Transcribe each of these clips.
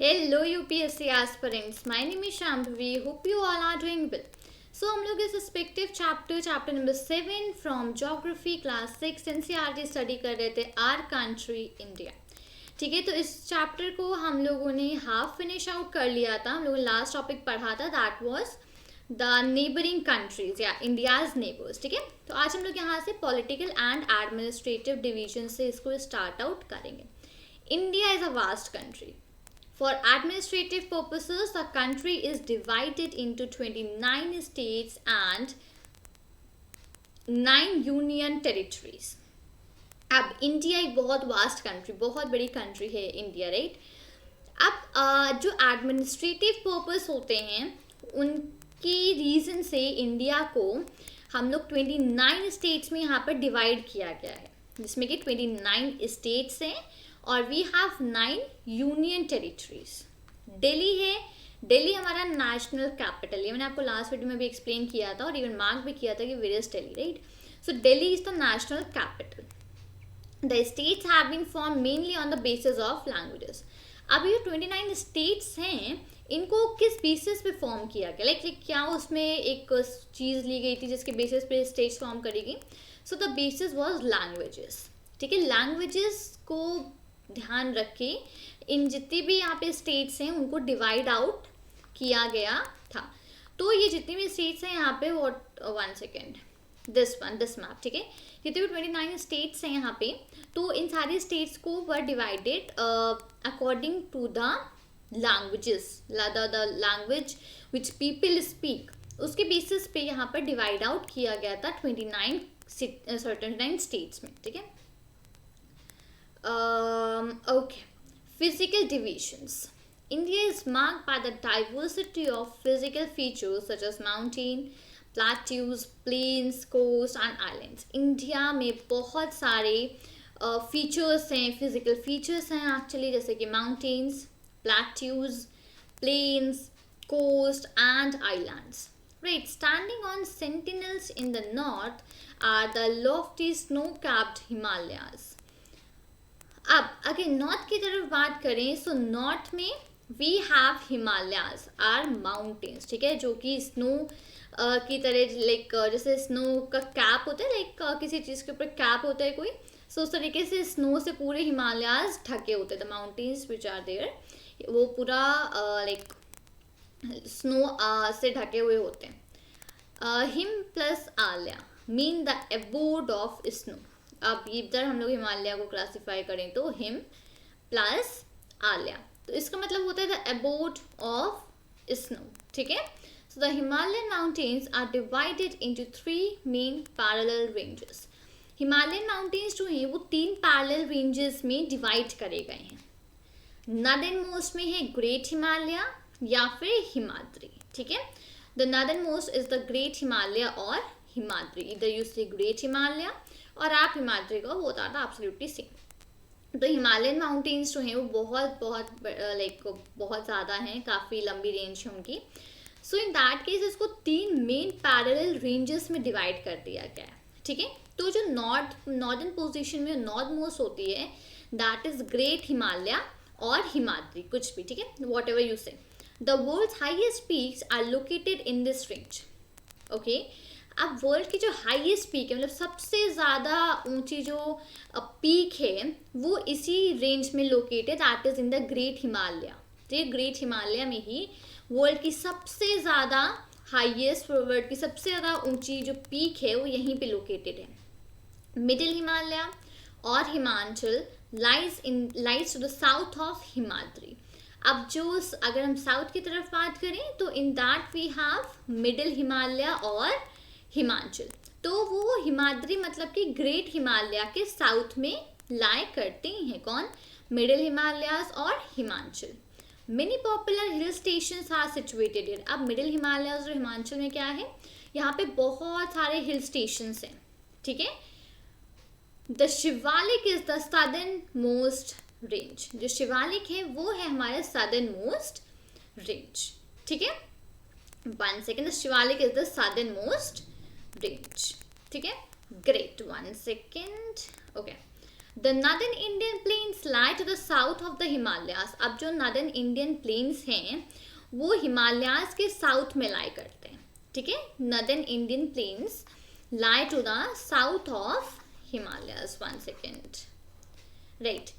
Hello UPSC aspirants, my name is Shambhavi. Hope you all are doing well. So हम लोग इस respective chapter number 7 from geography class 6 NCERT study कर रहे थे our country India. ठीक है, तो इस चैप्टर को हम लोगों ने हाफ फिनिश आउट कर लिया था. हम लोगों ने लास्ट टॉपिक पढ़ा था, that was the neighbouring countries या इंडियाज नेबर्स. ठीक है, तो आज हम लोग यहाँ से पॉलिटिकल एंड एडमिनिस्ट्रेटिव डिवीजन से इसको स्टार्ट आउट करेंगे. India is a vast country. For administrative purposes, the country is divided into 29 states and 9 union territories. अब इंडिया एक बहुत वास्ट कंट्री, बहुत बड़ी कंट्री है इंडिया, राइट. अब जो एडमिनिस्ट्रेटिव पर्पस होते हैं उनकी रीज़न से इंडिया को हम लोग 29 स्टेट्स में यहाँ पर डिवाइड किया गया है, जिसमें कि 29 स्टेट्स हैं और we have 9 union territories. Delhi है, दिल्ली हमारा नेशनल कैपिटल है. मैंने आपको लास्ट वीडियो में भी एक्सप्लेन किया था और इवन मार्क भी किया था कि where is Delhi, right. So Delhi is the national capital. The states have been form mainly on the basis of languages. अब ये 29 स्टेट्स हैं, इनको किस बेसिस पे फॉर्म किया गया, लाइक क्या उसमें एक चीज़ ली गई थी जिसके बेसिस पे स्टेट्स फॉर्म करेगी. So the basis was languages. ठीक है, लैंग्वेजेस को ध्यान रख के इन जितनी भी यहाँ पे स्टेट्स हैं उनको डिवाइड आउट किया गया था. तो ये जितनी भी स्टेट्स हैं यहाँ पे, what, one second, this map. ठीक है, जितने भी 29 स्टेट्स हैं यहाँ पे, तो इन सारी स्टेट्स को were divided according to the languages, the language which people speak, उसके बेसिस पे यहाँ पर डिवाइड आउट किया गया था 29 स्टेट्स में. ठीक है. Okay, physical divisions. India is marked by the diversity of physical features such as mountain, plateaus, plains, coast and islands. India में बहुत सारे features हैं, physical features हैं actually, जैसे कि mountains, plateaus, plains, coast and islands. Right, standing on sentinels in the north are the lofty snow-capped Himalayas. अब अगर north की तरफ बात करें, सो नॉर्थ में we have Himalayas are mountains. ठीक है, जो कि स्नो की तरह, लाइक जैसे स्नो का कैप होता है, लाइक किसी चीज़ के ऊपर कैप होता है कोई, सो उस तरीके से स्नो से पूरे हिमालयाज ढके होते हैं. The mountains which are there, वो पूरा लाइक स्नो से ढके हुए होते हैं. हिम प्लस आल्या mean the abode of snow. अब इधर हम लोग हिमालय को क्लासिफाई करें तो हिम प्लस आल्या, तो इसका मतलब होता है द एबोर्ड ऑफ स्नो. ठीक है, so the Himalayan mountains are divided into 3 main parallel ranges. Himalayan mountains जो हैं वो 3 पैरेलल रेंजेस में डिवाइड करे गए हैं. नॉर्दर्न मोस्ट में है ग्रेट हिमालय या फिर हिमाद्री. ठीक है, the northern most is the great Himalaya और हिमाद्री. इधर यू से ग्रेट हिमालय और आप हिमाद्री का वो होता था एब्सोल्युटली सेम. तो हिमालयन माउंटेन्स जो हैं वो बहुत बहुत लाइक बहुत ज़्यादा हैं, काफ़ी लंबी रेंज है उनकी. सो इन दैट केस इसको 3 मेन पैरेलल रेंजेस में डिवाइड कर दिया गया है. ठीक है, तो जो नॉर्दर्न पोजीशन में नॉर्थ मोस्ट होती है दैट इज ग्रेट हिमालय और हिमाद्री, कुछ भी. ठीक है, whatever you say. The world's highest peaks are located in this range. Okay, अब वर्ल्ड की जो हाईएस्ट पीक है, मतलब सबसे ज़्यादा ऊंची जो पीक है वो इसी रेंज में located, that is in the great Himalaya. तो ये ग्रेट हिमालय में ही वर्ल्ड की सबसे ज़्यादा हाईएस्ट, वर्ल्ड की सबसे ज़्यादा ऊंची जो पीक है वो यहीं पे लोकेटेड है. मिडिल हिमालय और Himachal lies to the south of Himadri. अब जो अगर हम साउथ की तरफ बात करें तो in that we have middle Himalaya और हिमाचल. तो वो हिमाद्री मतलब कि ग्रेट हिमालय के साउथ में लाई करते हैं. कौन? मिडिल हिमालयाज और Himachal. Many popular hill stations are situated here. अब मिडिल हिमालयाज और हिमाचल में क्या है, यहाँ पे बहुत सारे हिल स्टेशंस हैं. ठीक है, the Shivalik is the southern most range. जो शिवालिक है वो है हमारे सदर्न मोस्ट रेंज. ठीक है, one second, the Shivalik is the southern most range. ठीक है, great, one second. Okay, the northern Indian plains lie to the south of the Himalayas. अब जो नॉर्दर्न इंडियन प्लेन्स हैं वो हिमालयाज के साउथ में लाई करते हैं, ठीक है। Northern Indian plains lie to the south of Himalayas, one second, right.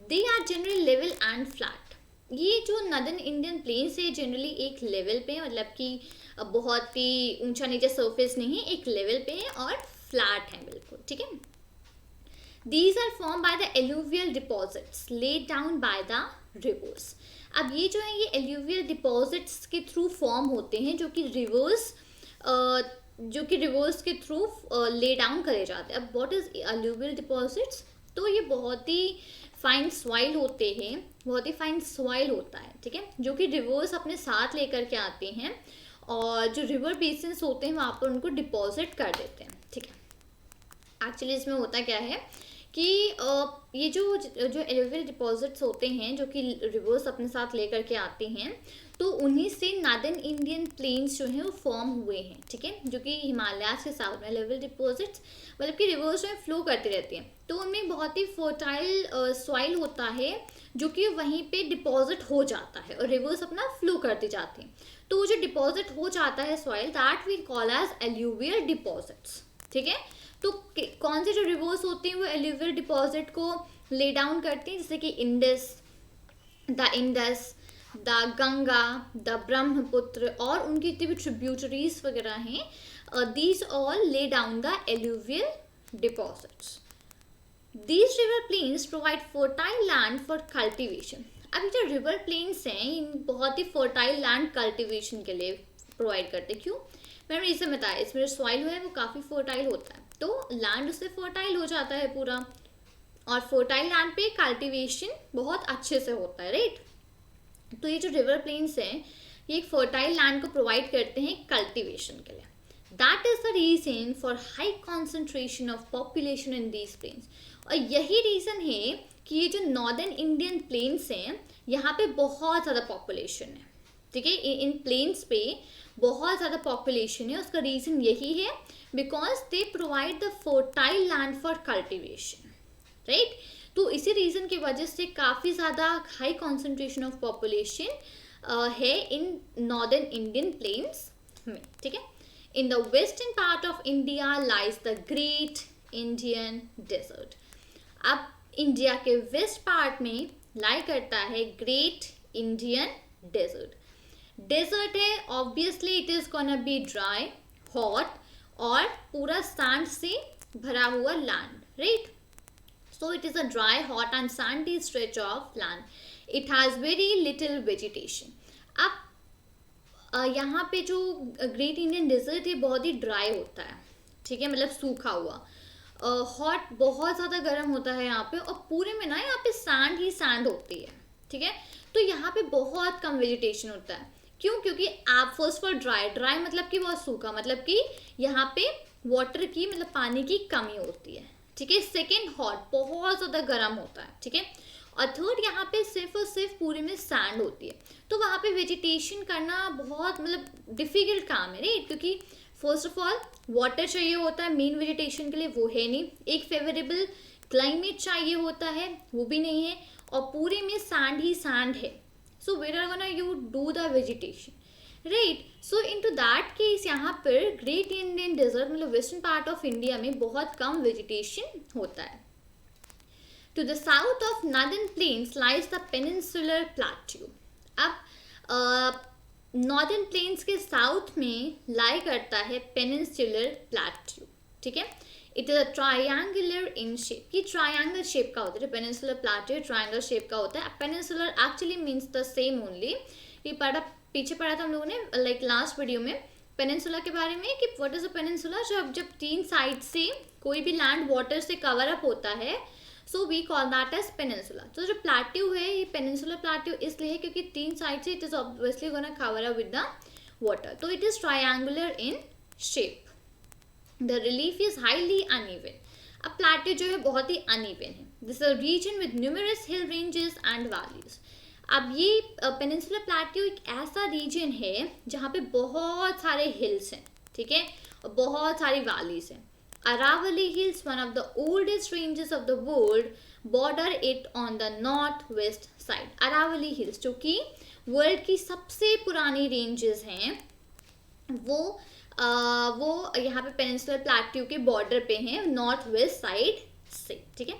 They are generally level and flat. ये जो नॉर्दर्न इंडियन प्लेन्स है जनरली एक लेवल पे, मतलब कि बहुत ही ऊंचा नीचे सरफेस नहीं है, एक लेवल पे है और फ्लैट है बिल्कुल, ठीक है। These are formed by the alluvial deposits laid down by the rivers। अब ये जो है ये alluvial deposits के थ्रू फॉर्म होते हैं जो कि रिवर्स के थ्रू ले डाउन करे जाते हैं। अब व्हाट इज alluvial deposits? तो ये बहुत ही फाइन सॉइल होते हैं, बहुत ही फाइन सॉइल होता है, ठीक है, जो कि रिवर्स अपने साथ लेकर के आते हैं और जो रिवर बेसिन्स होते हैं वहाँ पर उनको डिपॉजिट कर देते हैं, ठीक है। एक्चुअली इसमें होता क्या है कि ये जो एलुवियल डिपॉजिट्स होते हैं जो कि रिवर्स अपने साथ लेकर के आते हैं, तो उन्हीं से नॉर्दर्न इंडियन प्लेन्स जो हैं वो फॉर्म हुए हैं, ठीक है, जो कि हिमालयाज के साउथ में एलुवियल डिपॉजिट्स मतलब कि रिवर्स में फ्लो करती रहती हैं। तो उनमें बहुत ही फर्टाइल सॉइल होता है जो कि वहीं पे डिपॉजिट हो जाता है और रिवर्स अपना फ्लो करती जाती हैं। तो वो जो डिपॉजिट हो जाता है soil, that we call as alluvial deposits, ठीक है। तो कौन से जो रिवर्स होते हैं वो एलुवियल डिपॉजिट को ले डाउन करते हैं, जैसे कि इंडस, द गंगा, द ब्रह्मपुत्र और उनकी जितनी भी ट्रिब्यूटरीज वगैरह हैं, these all lay down the alluvial deposits. These river plains provide fertile land for cultivation. अभी जो रिवर प्लेन्स हैं इन बहुत ही फर्टाइल लैंड कल्टिवेशन के लिए प्रोवाइड करते हैं। क्यों? मैंने इसे बताया, इसमें जो सॉइल है वो काफ़ी फर्टाइल होता है, तो लैंड उससे फर्टाइल हो जाता है पूरा, और फर्टाइल लैंड पे कल्टीवेशन बहुत अच्छे से होता है, राइट। तो ये जो रिवर प्लेन्स हैं ये एक फर्टाइल लैंड को प्रोवाइड करते हैं कल्टीवेशन के लिए। That is the reason for high concentration of population in these plains. और यही रीज़न है कि ये जो नॉर्दर्न इंडियन प्लेन्स हैं यहाँ पे बहुत ज़्यादा पॉपुलेशन है, ठीक है। इन प्लेन्स पे बहुत ज़्यादा पॉपुलेशन है। उसका रीज़न यही है because they provide the fertile land for cultivation, right. तो इसी रीज़न की वजह से काफ़ी ज़्यादा हाई कॉन्सेंट्रेशन ऑफ पॉपुलेशन है इन नॉर्दर्न इंडियन प्लेन्स में, ठीक है। In the western part of India lies the great Indian desert. अब इंडिया के वेस्ट पार्ट में लाई करता है ग्रेट इंडियन डेजर्ट। डेजर्ट है, obviously it is gonna be dry, hot और पूरा सैंड से भरा हुआ land, right. So it is a dry, hot and sandy stretch of land. It has very little vegetation. अब यहाँ पे जो ग्रेट इंडियन डेजर्ट है बहुत ही ड्राई होता है, ठीक है, मतलब सूखा हुआ। हॉट बहुत ज़्यादा गर्म होता है यहाँ पे, और पूरे में ना यहाँ पे सैंड ही सैंड होती है, ठीक है। तो यहाँ पे बहुत कम वेजिटेशन होता है। क्यों? क्योंकि आप फर्स्ट ऑफ ऑल ड्राई मतलब कि बहुत सूखा, मतलब कि यहाँ पे वाटर की मतलब पानी की कमी होती है, ठीक है। सेकेंड, हॉट, बहुत ज़्यादा गर्म होता है, ठीक है। और थर्ड, यहाँ पे सिर्फ और सिर्फ पूरे में सैंड होती है, तो वहाँ पे वेजिटेशन करना बहुत मतलब डिफ़िकल्ट काम है, राइट। क्योंकि फर्स्ट ऑफ ऑल वाटर चाहिए होता है मेन वेजिटेशन के लिए, वो है नहीं। एक फेवरेबल क्लाइमेट चाहिए होता है, वो भी नहीं है, और पूरे में सैंड ही सैंड है। So where are gonna you do the vegetation, right. So into that case यहाँ पर ग्रेट इंडियन डेजर्ट मतलब वेस्टर्न पार्ट ऑफ इंडिया में बहुत कम वेजिटेशन होता है। To the south of northern plains lies the peninsular plateau. अब northern plains के साउथ में लाई करता है पेनिनसुलर प्लेट्यू, ठीक है। It is a triangular in shape. ये ट्रायंगल शेप का होता है, पेनिनसुलर प्लेट्यू ट्रायंगल शेप का होता है। Peninsular actually means the same only. ये पीछे पढ़ा था हम लोगों ने लाइक लास्ट वीडियो में पेनिनसुला के बारे में कि व्हाट इज अ पेनिनसुला। जब तीन साइड से कोई भी लैंड वाटर से कवर अप होता है, so we call that as peninsula. तो जो प्लेट्यू है ये पेनिनसुलर प्लेट्यू इसलिए है क्योंकि तीन साइड से it is obviously gonna cover up with the water, तो it is triangular in shape. The relief is highly uneven. अब प्लेट्यू जो है बहुत ही अनइवन है। This is a region with numerous hill ranges and valleys. अब ये peninsular plateau एक ऐसा रीजन है जहाँ पे बहुत सारे हिल्स हैं, ठीक है, और बहुत सारी वैलीज हैं। Aravalli Hills, one of the oldest ranges of the world, border it on the north west side. Aravalli hills जो कि वर्ल्ड की सबसे पुरानी रेंजेस हैं, वो यहाँ पे पेनिनसुलर प्लेट्यू के बॉर्डर पे हैं, नॉर्थ वेस्ट साइड से, ठीक है।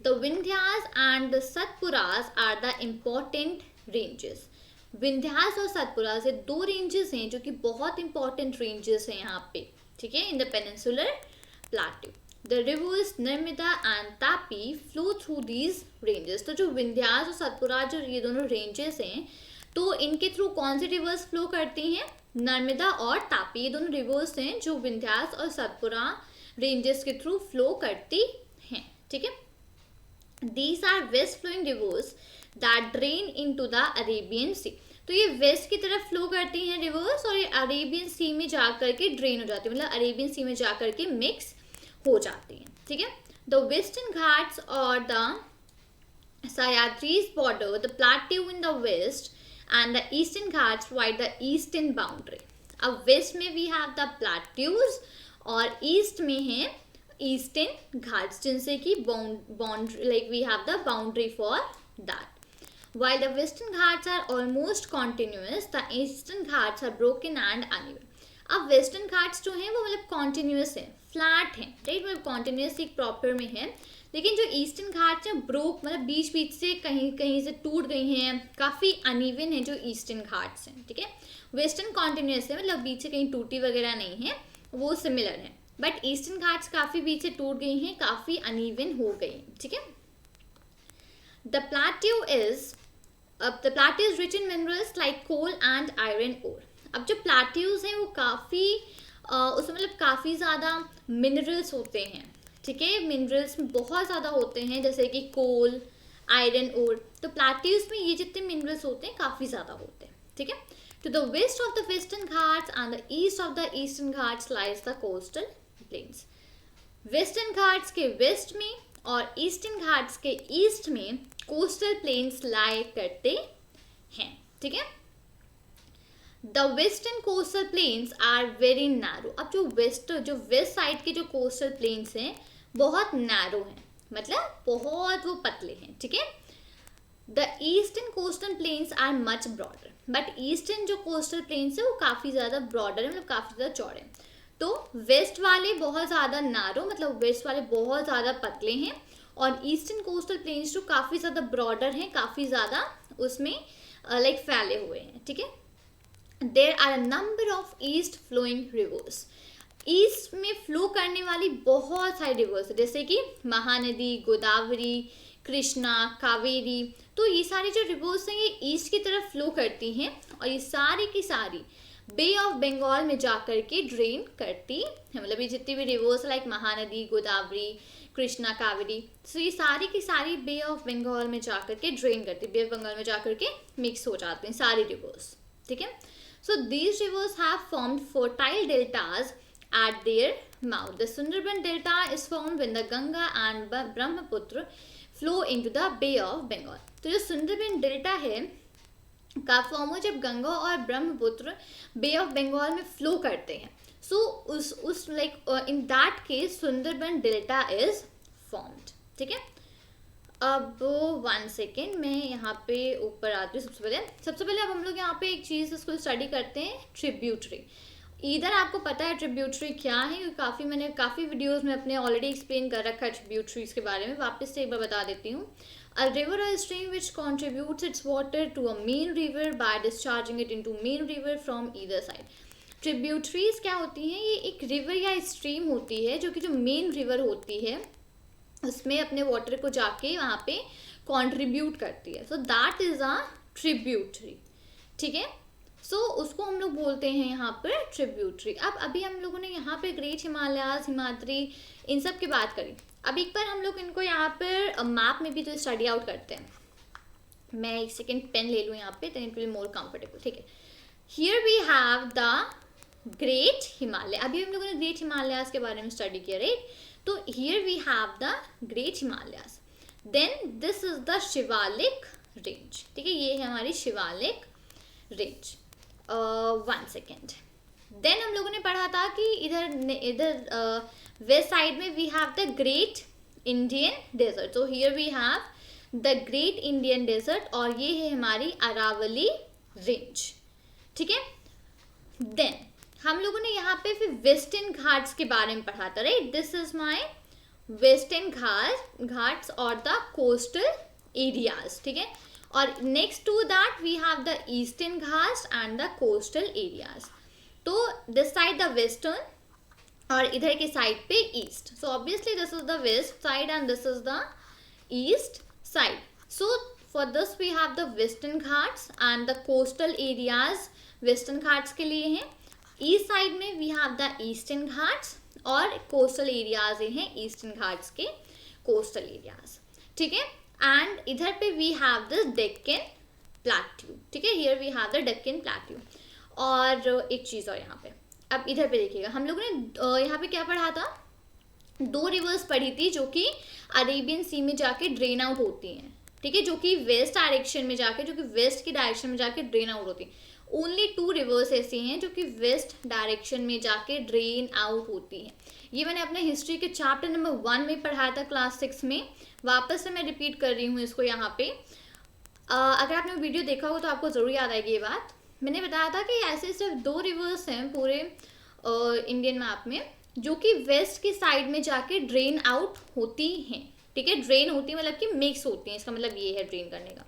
The Vindhyas and the Satpuras are the important ranges. Vindhyas और सतपुरा से दो रेंजेस हैं जो कि बहुत इंपॉर्टेंट रेंजेस हैं यहाँ पे, ठीक है, in the peninsular plateau. The reverse Narmada and Tapi flow through these ranges. तो जो विंध्यास और सतपुरा जो ये दोनों रेंजेस हैं, तो इनके थ्रू कौन सी रिवर्स फ्लो करती हैं? नर्मदा और तापी, ये दोनों रिवर्स हैं जो विंध्यास और सतपुरा रेंजेस के थ्रू फ्लो करती हैं, ठीक है। These are west flowing rivers that drain into the Arabian sea. तो ये वेस्ट की तरफ फ्लो करती हैं रिवर्स और ये अरेबियन सी में जा करके ड्रेन हो जाती है, मतलब अरेबियन सी में जा करके मिक्स हो जाती हैं, ठीक है। द वेस्टर्न घाट्स और the Sahyadris border the plateau in the west and the eastern ghats provide the eastern boundary। अब वेस्ट में we have the plateaus और ईस्ट में है ईस्टर्न घाट्स जिनसे कि boundary like we have the boundary for that। While the western ghats are almost continuous, the eastern ghats are broken and uneven। अब western Ghats जो हैं वो मतलब कॉन्टिन्यूस है, फ्लैट है, राइट, मतलब कॉन्टिन्यूस एक प्रॉपर में है, लेकिन जो ईस्टर्न घाट्स हैं ब्रोक मतलब बीच बीच से कहीं कहीं से टूट गई हैं, काफ़ी अनइवन है जो ईस्टर्न घाट्स हैं, ठीक है। वेस्टर्न कॉन्टिन्यूस है, मतलब बीच से कहीं टूटी वगैरह नहीं है, वो सिमिलर है, बट ईस्टर्न घाट्स काफ़ी बीच से टूट गई हैं, काफ़ी अनइवन हो गई, ठीक है। The plateau is rich in minerals like coal and iron ore. अब जो प्लेट्यूज हैं वो काफ़ी उसमें मतलब काफ़ी ज़्यादा मिनरल्स होते हैं, ठीक है, मिनरल्स में बहुत ज़्यादा होते हैं जैसे कि कोल, आयरन ओर। तो प्लेट्यूज में ये जितने मिनरल्स होते हैं काफ़ी ज़्यादा होते हैं, ठीक है। To the west of the western ghats and the east of the eastern ghats lies the coastal plains. Western ghats के वेस्ट में और ईस्टर्न घाट्स के ईस्ट में कोस्टल प्लेन्स लाई करते हैं, ठीक है। The western coastal plains are very narrow. अब जो वेस्ट साइड के जो कोस्टल प्लेन्स हैं बहुत नैरो हैं, मतलब बहुत वो पतले हैं, ठीक है। The eastern coastal plains are much broader. But eastern जो कोस्टल प्लेन्स है वो काफ़ी ज़्यादा ब्रॉडर है, मतलब काफ़ी ज़्यादा चौड़े हैं। तो वेस्ट वाले बहुत ज़्यादा नैरो, मतलब वेस्ट वाले बहुत ज़्यादा पतले हैं, और ईस्टर्न कोस्टल प्लेन्स जो काफ़ी ज़्यादा ब्रॉडर हैं, काफ़ी ज़्यादा उसमें लाइक फैले हुए हैं, ठीक है। There are a number of east flowing rivers। East में फ्लो करने वाली बहुत सारी रिवर्स है, जैसे कि महानदी, गोदावरी, कृष्णा, कावेरी। तो ये सारी जो रिवर्स हैं ये ईस्ट की तरफ फ्लो करती हैं और ये सारी की सारी बे ऑफ बंगाल में जा कर के ड्रेन करती है, मतलब ये जितनी भी रिवर्स लाइक महानदी, गोदावरी, कृष्णा, कावेरी, तो ये सारी की सारी बे ऑफ बंगाल में जा कर के ड्रेन करती, बे ऑफ बंगाल में जा कर के मिक्स हो जाते हैं सारी रिवर्स, ठीक है। So these rivers have formed fertile deltas at their mouth। The Sundarban Delta is formed when the Ganga and Brahmaputra flow into the Bay of Bengal। तो जो सुंदरबन डेल्टा है का फॉर्म हो जब गंगा और ब्रह्मपुत्र बे ऑफ बंगाल में फ्लो करते हैं। सो उस like in that case Sundarban delta is formed, ठीक है। अब 1 सेकेंड मैं यहाँ पे ऊपर आती हूँ। सबसे पहले अब हम लोग यहाँ पे एक चीज़ इसको स्टडी करते हैं, ट्रिब्यूटरी। इधर आपको पता है ट्रिब्यूटरी क्या है, मैंने काफ़ी वीडियोस में अपने ऑलरेडी एक्सप्लेन कर रखा है ट्रिब्यूटरीज के बारे में, वापस से एक बार बता देती हूँ। अ रिवर और stream which contributes its water to a main river by discharging it into main river from either side. Tributaries क्या होती हैं? ये एक रिवर या स्ट्रीम होती है जो कि जो मेन रिवर होती है उसमें अपने वाटर को जाके वहाँ पे कंट्रीब्यूट करती है। So that is a tributary, ठीक है। सो उसको हम लोग बोलते हैं यहाँ पर ट्रिब्यूटरी। अब अभी हम लोगों ने यहाँ पे ग्रेट हिमालयाज, हिमाद्री, इन सब की बात करी। अब एक बार हम लोग इनको यहाँ पर मैप में भी तो स्टडी आउट करते हैं। मैं एक सेकेंड पेन ले लूँ यहाँ पे, then it will more comfortable, ठीक है। Here we have the great Himalaya. अभी हम लोगों ने ग्रेट हिमालयाज के बारे में स्टडी किया, राइट। तो here we have the Great Himalayas, then this is the Shivalik range, ठीक है, ये है हमारी शिवालिक रेंज। 1 सेकेंड। देन हम लोगों ने पढ़ा था कि इधर वेस्ट साइड में we have the great Indian desert. So here we have the great Indian desert और ये है हमारी अरावली रेंज. ठीक है. देन हम लोगों ने यहाँ पे फिर वेस्टर्न घाट्स के बारे में पढ़ा था, right. This is my western ghats और द कोस्टल एरियाज. ठीक है. और next to that we have the eastern ghats and the coastal areas. तो दिस साइड द वेस्टर्न और इधर के साइड पे east. So obviously this is the west side and this is the east side. So for this we have the western ghats and the coastal areas western ghats के लिए हैं. East side में we have the eastern ghats और coastal areas हैं eastern ghats के coastal areas. ठीक है. And इधर पे we have the Deccan plateau. ठीक है. Here we have the Deccan plateau. और एक चीज़ और यहाँ पे, अब इधर पे देखिएगा, हम लोगों ने यहाँ पे क्या पढ़ा था, 2 रिवर्स पढ़ी थी जो कि अरेबियन सी में जाके ड्रेन आउट होती हैं. ठीक है. जो कि वेस्ट डायरेक्शन में जाके, जो कि वेस्ट की डायरेक्शन में जाके ड्रेन आउट होती हैं. ओनली 2 रिवर्स ऐसी हैं जो कि वेस्ट डायरेक्शन में जाके ड्रेन आउट होती हैं. ये मैंने अपने हिस्ट्री के चैप्टर नंबर 1 में पढ़ा था क्लास 6 में. वापस से मैं रिपीट कर रही हूँ इसको यहाँ पे. अगर आपने वीडियो देखा हो तो आपको ज़रूर याद आएगी ये बात. मैंने बताया था कि ऐसे सिर्फ 2 रिवर्स हैं पूरे इंडियन मैप में जो कि वेस्ट की साइड में जाके ड्रेन आउट होती हैं. ठीक है. ड्रेन होती है मतलब कि मिक्स होती हैं, इसका मतलब ये है ड्रेन करने का.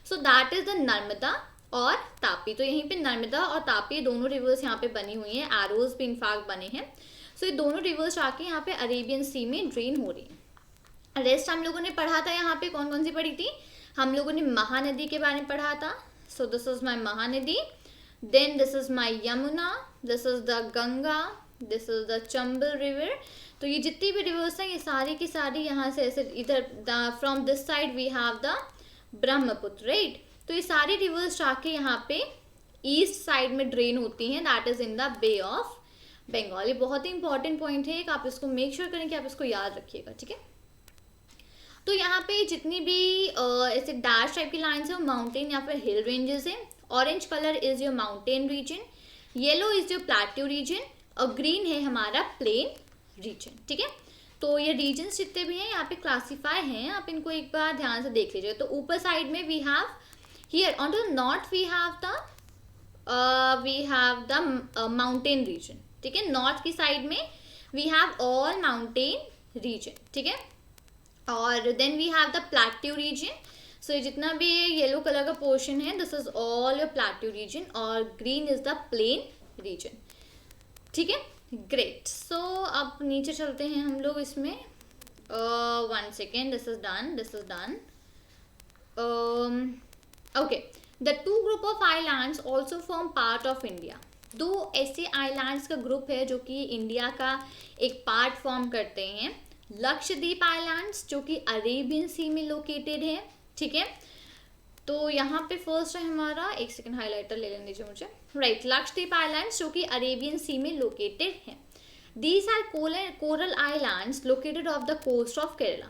So that is the Narmada और तापी. तो यहीं पे नर्मदा और तापी दोनों रिवर्स यहाँ पे बनी हुई हैं. एरोज भी इनफैक्ट बने हैं. सो ये दोनों रिवर्स आके यहाँ पे अरेबियन सी में ड्रेन हो रही हैं. रेस्ट हम लोगों ने पढ़ा था यहाँ पे कौन कौन सी पढ़ी थी. हम लोगों ने महानदी के बारे में पढ़ा था. So this is my Mahanadi. Then this is my Yamuna. This is the Ganga. This is the Chambal river. तो ये जितनी भी रिवर्स हैं ये सारी की सारी यहाँ से ऐसे इधर from this side we have the Brahmaputra, right. तो ये सारी रिवर्स जाके यहाँ पे ईस्ट साइड में ड्रेन होती हैं. That is in the bay of Bengal. ये बहुत ही इंपॉर्टेंट पॉइंट है, आप इसको मेक श्योर करें कि आप इसको याद रखिएगा. ठीक है. तो यहाँ पे जितनी भी ऐसे डैश टाइप की लाइन्स है वो माउंटेन या फिर हिल रेंजेस हैं. Orange colour is your mountain region, yellow is your plateau region और ग्रीन है हमारा प्लेन रीजन. ठीक है. तो ये रीजन्स जितने भी हैं यहाँ पे क्लासीफाई हैं, आप इनको एक बार ध्यान से देख लीजिए. तो ऊपर साइड में we have here on the north we have the mountain region. ठीक है. नॉर्थ की साइड में we have all mountain region. ठीक है. और then we have the plateau region. So ये जितना भी येलो कलर का पोर्शन है this is all your plateau region और green is the plain region. ठीक है. ग्रेट. सो अब नीचे चलते हैं हम लोग इसमें. 1 second. This is done. This is done. Okay. The 2 group of islands also form part of India. 2 ऐसे आइलैंड्स का ग्रुप है जो कि इंडिया का एक पार्ट फॉर्म करते हैं. लक्षद्वीप आइलैंड्स जो कि अरेबियन सी में लोकेटेड है. ठीक है. तो यहाँ पे फर्स्ट है हमारा, एक सेकंड हाइलाइटर ले लेने दीजिए मुझे, राइट. लक्षद्वीप आइलैंड्स जो कि अरेबियन सी में लोकेटेड है. These are coral islands located off the coast of Kerala.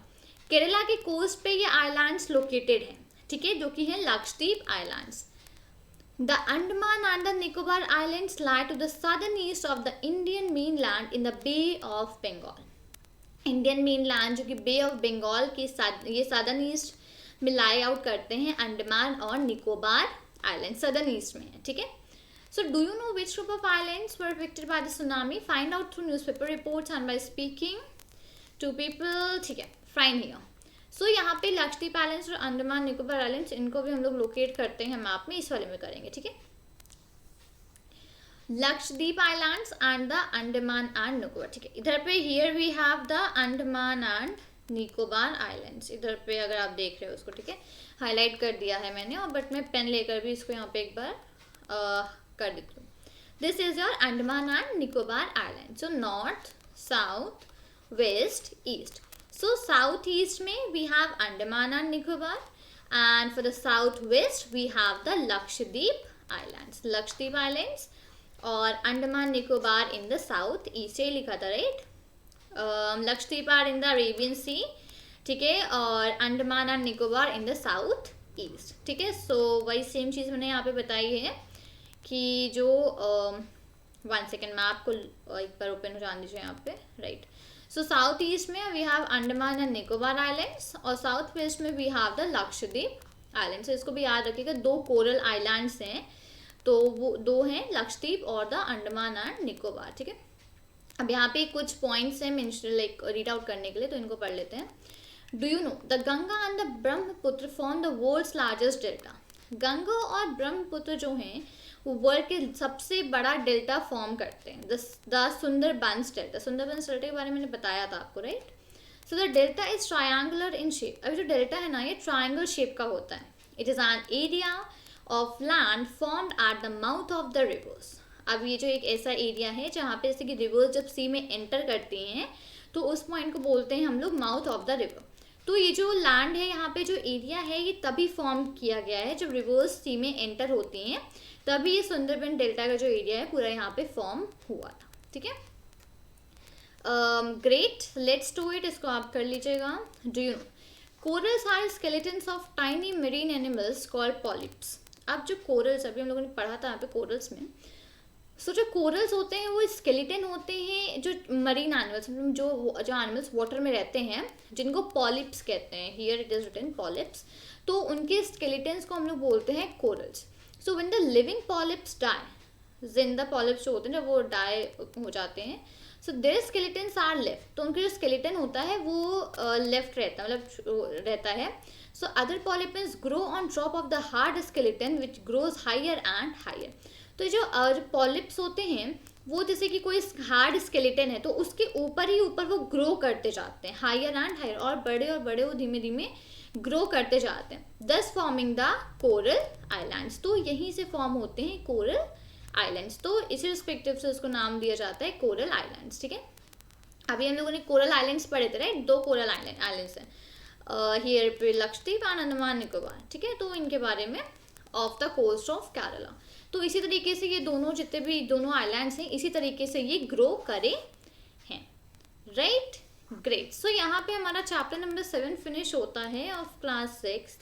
Kerala के कोस्ट पे ये आइलैंड्स लोकेटेड हैं. ठीक है. जो कि है Lakshadweep islands. The Andaman and the Nicobar islands lie to the southern east of the Indian mainland in the bay of Bengal. Indian mainland जो कि बे ऑफ बंगाल के ये सदर्न ईस्ट में लाई आउट करते हैं. अंडमान और निकोबार आइलैंड सदर्न ईस्ट में है. ठीक है. So do you know which group of islands were affected by the tsunami? Find out through newspaper reports and by speaking to people. ठीक है. Fine here. सो यहाँ पे लक्षद्वीप आइलैंड्स और अंडमान निकोबार आइलैंड्स इनको भी हम लोग लोकेट करते हैं मैप में. इस वाले में करेंगे. ठीक है. Lakshadweep islands and the Andaman and Nicobar. ठीक है. इधर पे here we have the Andaman and Nicobar islands. इधर पे अगर आप देख रहे हो उसको, ठीक है, हाईलाइट कर दिया है मैंने. और बट मैं पेन लेकर भी इसको यहाँ पे एक बार कर देती हूँ. This is your Andaman and Nicobar island. So north, south, west, east. So south east में we have Andaman and Nicobar and for the south west we have the Lakshadweep islands. Lakshadweep islands और Andaman Nicobar in the south east. ये लिखा था, right. Lakshadweep are in the Arabian sea. ठीक है. और Andaman and Nicobar in the south east. ठीक है. सो वही सेम चीज़ मैंने यहाँ पे बताई है कि जो 1 सेकेंड मैं आपको एक बार ओपन हो जान दीजिए यहाँ पे, राइट. सो साउथ ईस्ट में we have Andaman and Nicobar islands और साउथ वेस्ट में we have the Lakshadweep islands. इसको भी याद रखिएगा, 2 कोरल आइलैंड्स हैं, तो वो 2 हैं, लक्षद्वीप और द अंडमान एंड निकोबार। ठीक है, अब यहाँ पे कुछ पॉइंट्स हैं लाइक रीड आउट करने के लिए, तो इनको पढ़ लेते हैं। Do you know the Ganga and the Brahmaputra form the world's largest delta. Ganga और ब्रह्मपुत्र जो हैं वो वर्ल्ड के सबसे बड़ा डेल्टा फॉर्म करते हैं, the Sundarbans delta. Sundarbans delta के बारे में मैंने बताया था आपको, right. So the delta is triangular in shape. अभी जो डेल्टा है ना, ये ट्रायंगल शेप का होता है। It is an area of land formed at the mouth of the reverse. अब ये जो एक ऐसा एरिया है जहाँ पे जैसे कि रिवर्स जब सी में एंटर करती हैं तो उस पॉइंट को बोलते हैं हम लोग माउथ ऑफ द रिवर। तो ये जो लैंड है, यहाँ पे जो एरिया है, ये तभी फॉर्म किया गया है जब रिवर्स सी में एंटर होती हैं, तभी ये सुंदरबन डेल्टा का जो एरिया है पूरा यहाँ पे फॉर्म हुआ था। ठीक है, ग्रेट, लेट्स डू इट, इसको आप कर लीजिएगा। Do you know corals are skeletons of tiny marine animals called polyps. अब जो कोरल्स, अभी हम लोगों ने पढ़ा था यहाँ पे कोरल्स में, सो जो कोरल्स होते हैं वो स्केलेटन होते हैं जो मरीन एनिमल्स, जो एनिमल्स वाटर में रहते हैं, जिनको पॉलिप्स कहते हैं। Here it is written polyps. तो उनके स्केलेटन्स को हम लोग बोलते हैं corals. So when the living polyps die, जिंदा पॉलिप्स जो होते हैं जब वो डाई हो जाते हैं, so their skeletons are left. तो उनका जो स्केलेटन होता है वो लेफ्ट रहता है, मतलब रहता है। So other polyps grow on top of the hard skeleton which grows higher and higher. तो जो पॉलिप्स होते हैं वो जैसे कि कोई हार्ड स्केलेटन है तो उसके ऊपर ही ऊपर वो ग्रो करते जाते हैं, हायर एंड हायर, और बड़े वो धीमे धीमे ग्रो करते जाते हैं, दस फॉर्मिंग द कोरल आइलैंड्स। तो यहीं से फॉर्म होते हैं कोरल आइलैंड्स। तो इसी रिस्पेक्टिव से उसको नाम दिया जाता है कोरल आइलैंड्स। ठीक है, अभी हम लोगों ने कोरल आइलैंड्स पढ़े थे, राइट। 2 कोरल आइलैंड्स हैं हियर पे, लक्षद्वीप एंड अंडमान निकोबार। ठीक है, तो इनके बारे में off the coast of Kerala. तो इसी तरीके से ये दोनों जितने भी दोनों आइलैंड्स हैं, इसी तरीके से ये ग्रो करे हैं, राइट। ग्रेट, सो यहाँ पे हमारा चैप्टर नंबर 7 फिनिश होता है of class 6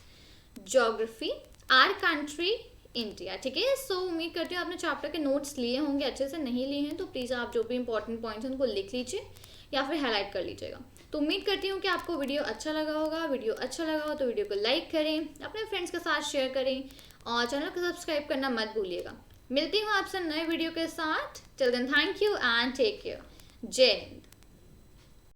geography, our country India. ठीक है, सो उम्मीद करती हूँ आपने चैप्टर के नोट्स लिए होंगे, अच्छे से नहीं लिए हैं तो प्लीज़ आप जो भी इंपॉर्टेंट पॉइंट्स हैं उनको लिख लीजिए या फिर हाईलाइट कर लीजिएगा। तो उम्मीद करती हूँ कि आपको वीडियो अच्छा लगा होगा। वीडियो अच्छा लगा हो तो वीडियो को लाइक करें, अपने फ्रेंड्स के साथ शेयर करें और चैनल को सब्सक्राइब करना मत भूलिएगा। मिलती हूँ आपसे नए वीडियो के साथ। Till then thank you and take care. जय हिंद।